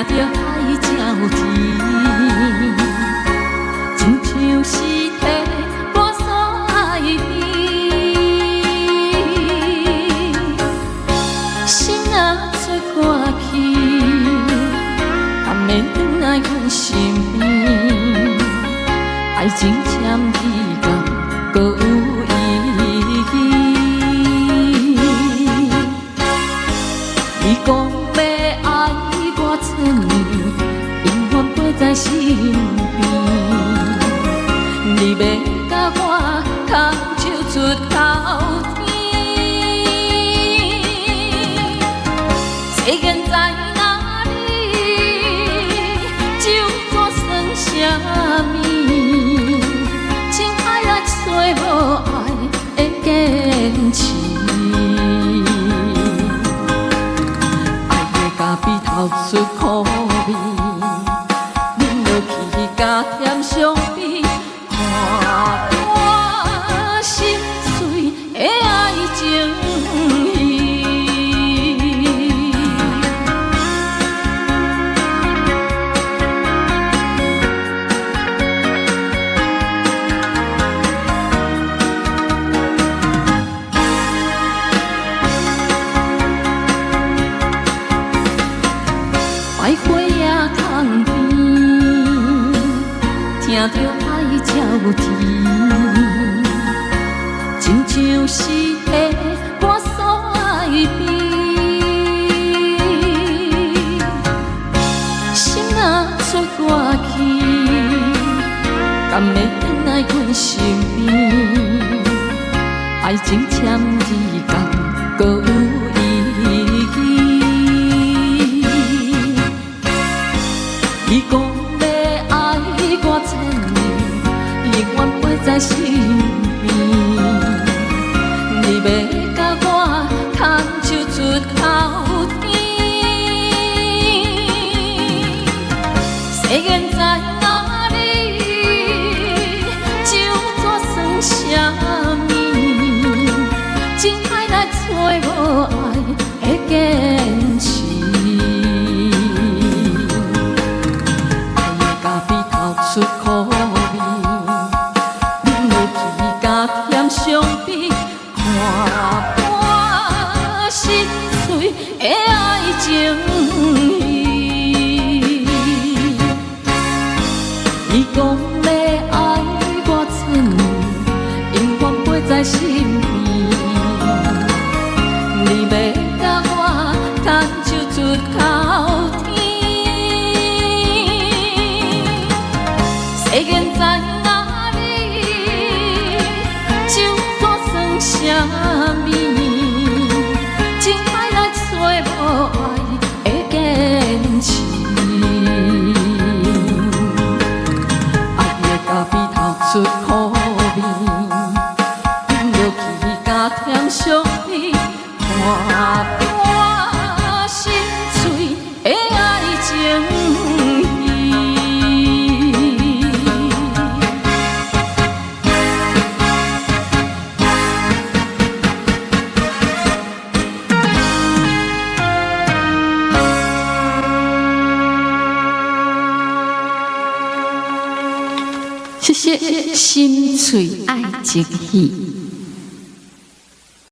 着海鸟啼，亲像是体我所爱的，心若出歌去，敢会转来阮身边？爱情签字敢搁有意义？你讲要爱我10年，永远陪在身边。你要甲我牵手出头天，世间在哪里，就算算啥物，情海来找无爱的坚持。比透出苦味，饮落去加添伤悲，看我心碎的爱情戏。百花野空边，听着海鸟啼，亲像是体我所爱的。心若出歌去，敢会转来阮身边？爱情签字敢搁有意义？你讲要爱我1000年，永远陪在身边。你要甲我牵手出头天，世间在哪里，就算算啥物，情海来找无爱的坚持。出苦味，饮落去加添伤悲，看我心碎的爱情戏。你讲要爱我10年，永远陪在身边。你要甲我牵手出头天。世间在哪里，就算算啥物，情海来找无爱的坚持。爱的咖啡透出苦味，饮落去加添伤悲，看我心碎的爱情戏。谢谢心碎爱情戏。